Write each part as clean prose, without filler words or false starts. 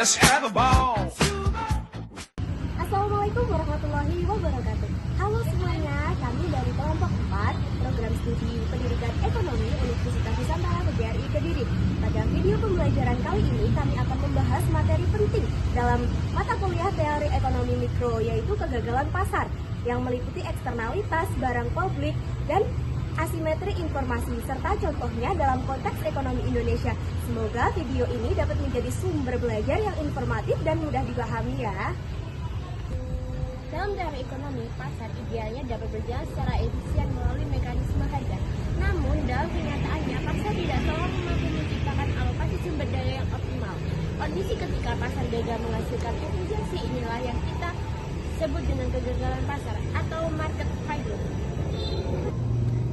let's have a ball. Assalamualaikum warahmatullahi wabarakatuh. Halo semuanya, kami dari kelompok 4 program studi pendidikan ekonomi Universitas Nusantara PGRI Kediri. Pada video pembelajaran kali ini kami akan membahas materi penting dalam mata kuliah teori ekonomi mikro, yaitu kegagalan pasar yang meliputi eksternalitas barang publik dan asimetri informasi serta contohnya dalam konteks ekonomi Indonesia. Semoga video ini dapat menjadi sumber belajar yang informatif dan mudah dipahami ya. Dalam teori ekonomi, pasar idealnya dapat berjalan secara efisien melalui mekanisme harga. Namun, dalam kenyataannya, pasar tidak selalu mampu menciptakan alokasi sumber daya yang optimal. Kondisi ketika pasar gagal menghasilkan efisiensi inilah yang kita sebut dengan kegagalan pasar atau market failure.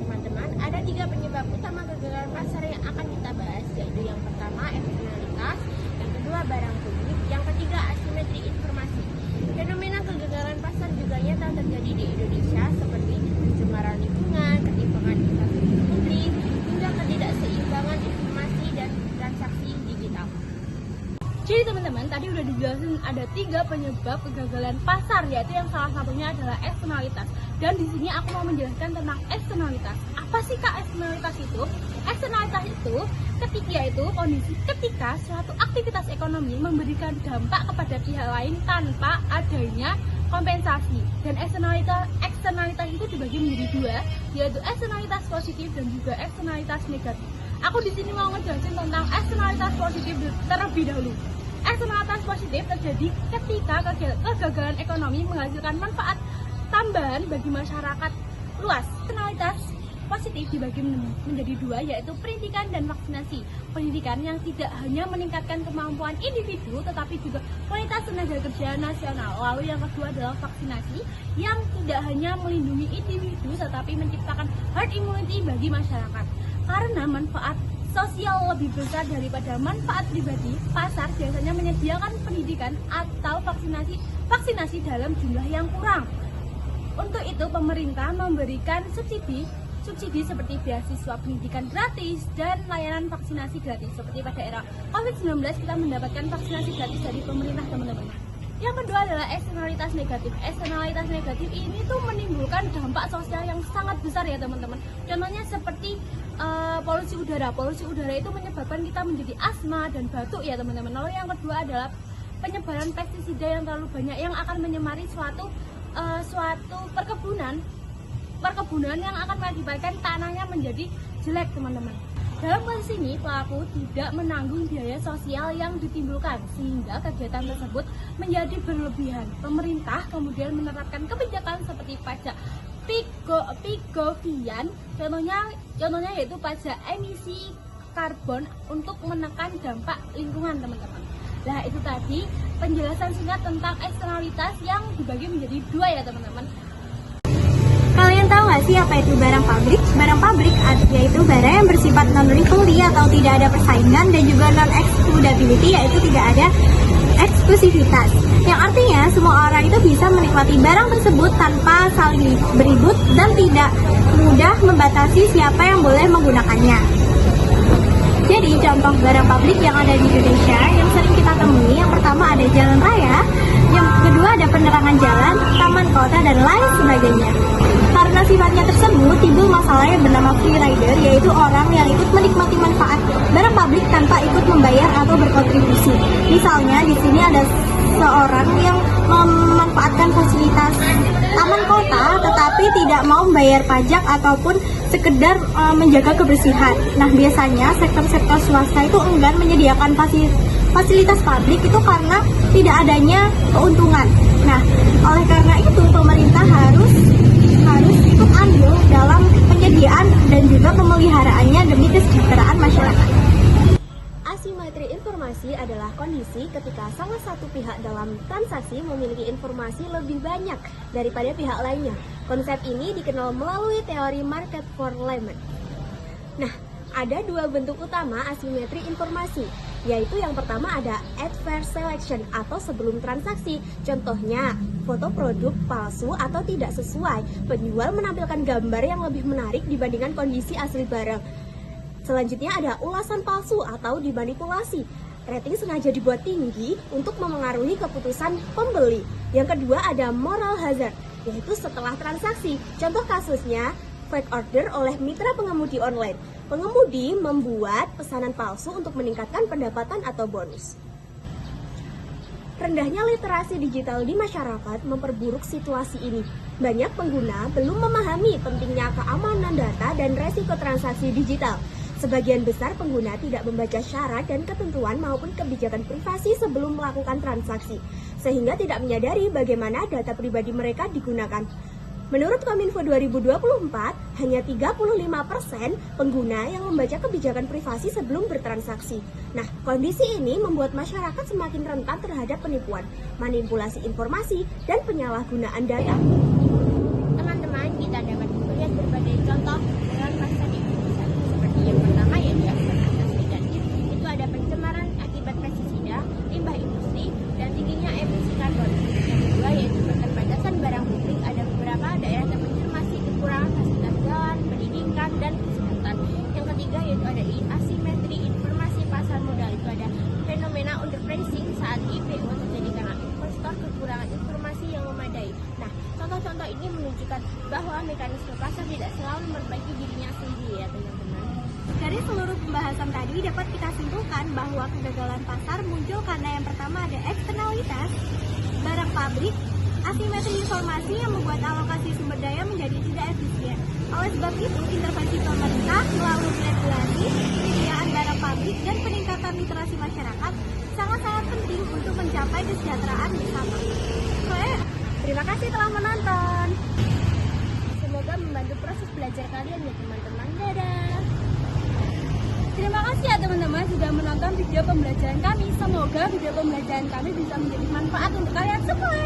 Teman-teman, ada 3 penyebab utama kegagalan pasar yang akan kita bahas, yaitu yang pertama eksternalitas, yang kedua barang publik, yang ketiga asimetri informasi. Fenomena kegagalan pasar juga nyata terjadi di Indonesia seperti pencemaran lingkungan, ketimpangan infrastruktur publik, hingga ketidakseimbangan informasi dan transaksi digital. Jadi teman-teman, tadi udah dijelasin ada 3 penyebab kegagalan pasar, yaitu yang salah satunya adalah eksternalitas. Dan di sini aku mau menjelaskan tentang eksternalitas. Apa sih Kak eksternalitas itu? Eksternalitas itu yaitu kondisi ketika suatu aktivitas ekonomi memberikan dampak kepada pihak lain tanpa adanya kompensasi. Dan eksternalitas itu dibagi menjadi 2, yaitu eksternalitas positif dan juga eksternalitas negatif. Aku di sini mau ngejelasin tentang eksternalitas positif terlebih dahulu. Eksternalitas positif terjadi ketika kegagalan ekonomi menghasilkan manfaat tambahan bagi masyarakat luas. Eksternalitas positif dibagi menjadi 2, yaitu pendidikan dan vaksinasi. Pendidikan yang tidak hanya meningkatkan kemampuan individu tetapi juga kualitas tenaga kerja nasional. Lalu yang kedua adalah vaksinasi yang tidak hanya melindungi individu tetapi menciptakan herd immunity bagi masyarakat. Karena manfaat sosial lebih besar daripada manfaat pribadi, pasar biasanya menyediakan pendidikan atau vaksinasi dalam jumlah yang kurang. Untuk itu pemerintah memberikan subsidi seperti beasiswa pendidikan gratis dan layanan vaksinasi gratis. Seperti pada era COVID-19 kita mendapatkan vaksinasi gratis dari pemerintah, teman-teman. Yang kedua adalah eksternalitas negatif. Eksternalitas negatif ini tuh menimbulkan dampak sosial yang sangat besar ya teman-teman. Contohnya seperti polusi udara. Polusi udara itu menyebabkan kita menjadi asma dan batuk ya teman-teman. Lalu yang kedua adalah penyebaran pestisida yang terlalu banyak yang akan menyemari suatu perkebunan yang akan mengakibatkan tanahnya menjadi jelek teman-teman. Dalam kasus ini pelaku tidak menanggung biaya sosial yang ditimbulkan sehingga kegiatan tersebut menjadi berlebihan. Pemerintah kemudian menerapkan kebijakan seperti pajak Pigovian, contohnya yaitu pajak emisi karbon untuk menekan dampak lingkungan teman-teman. Nah itu tadi penjelasan singkat tentang eksternalitas yang dibagi menjadi 2 ya teman-teman. Kalian tahu nggak sih apa itu barang pabrik? Barang pabrik yaitu barang yang bersifat non-rivalry atau tidak ada persaingan, dan juga non-exclusivity yaitu tidak ada eksklusivitas. Yang artinya semua orang itu bisa menikmati barang tersebut tanpa saling beribut dan tidak mudah membatasi siapa yang boleh menggunakannya. Jadi contoh barang pabrik yang ada di Indonesia yang sering kita temui, yang pertama ada jalan raya, yang kedua ada penerangan jalan, taman kota, dan lain sebagainya. Karena sifatnya tersebut, timbul masalah yang bernama free rider, yaitu orang yang ikut menikmati manfaat barang pabrik tanpa ikut membayar atau berkontribusi. Misalnya di sini ada seorang yang memanfaatkan fasilitas taman kota tetapi tidak mau membayar pajak ataupun sekedar menjaga kebersihan. Nah, biasanya sektor-sektor swasta itu enggan menyediakan fasilitas publik itu karena tidak adanya keuntungan. Nah, oleh karena itu pemerintah harus ikut andil dalam penyediaan dan juga pemeliharaannya demi kesejahteraan masyarakat. Asimetri informasi adalah kondisi ketika salah satu pihak dalam transaksi memiliki informasi lebih banyak daripada pihak lainnya. Konsep ini dikenal melalui teori market for layman. Nah, ada 2 bentuk utama asimetri informasi, yaitu yang pertama ada adverse selection atau sebelum transaksi. Contohnya, foto produk palsu atau tidak sesuai. Penjual menampilkan gambar yang lebih menarik dibandingkan kondisi asli barang. Selanjutnya ada ulasan palsu atau dimanipulasi. rating sengaja dibuat tinggi untuk memengaruhi keputusan pembeli. Yang kedua ada moral hazard, yaitu setelah transaksi. Contoh kasusnya, fake order oleh mitra pengemudi online. Pengemudi membuat pesanan palsu untuk meningkatkan pendapatan atau bonus. Rendahnya literasi digital di masyarakat memperburuk situasi ini. Banyak pengguna belum memahami pentingnya keamanan data dan resiko transaksi digital. Sebagian besar pengguna tidak membaca syarat dan ketentuan maupun kebijakan privasi sebelum melakukan transaksi, sehingga tidak menyadari bagaimana data pribadi mereka digunakan. Menurut Kominfo 2024, hanya 35% pengguna yang membaca kebijakan privasi sebelum bertransaksi. Nah, kondisi ini membuat masyarakat semakin rentan terhadap penipuan, manipulasi informasi, dan penyalahgunaan data. Teman-teman, kita dapat melihat berbagai contoh dengan pasar di Indonesia. Seperti yang pertama yaitu eksploitasi negatif. Itu ada pencemaran akibat pestisida, limbah industri, dan tingginya emisi karbon. Yang kedua yaitu keterbatasan barang publik. Ada beberapa daerah terpencil masih kekurangan fasilitas jalan, pendidikan, dan kesehatan. Yang ketiga yaitu ada asimetri informasi pasar modal. Itu ada fenomena underpricing saat IPO terjadi karena investor kekurangan informasi yang memadai. Nah, contoh-contoh ini menunjukkan bahwa mekanisme pasar tidak selalu memperbaiki dirinya sendiri ya teman-teman. Dari seluruh pembahasan tadi dapat kita simpulkan bahwa kegagalan pasar muncul karena yang pertama ada eksternalitas, barang pabrik, asimetri informasi yang membuat alokasi sumber daya menjadi tidak efisien. Oleh sebab itu, intervensi pemerintah melalui regulasi, penyediaan barang pabrik, dan peningkatan literasi masyarakat sangat-sangat penting untuk mencapai kesejahteraan bersama. Terima kasih telah menonton. Semoga membantu proses belajar kalian ya teman-teman. Dadah! Terima kasih ya teman-teman sudah menonton video pembelajaran kami. Semoga video pembelajaran kami bisa menjadi manfaat untuk kalian semua.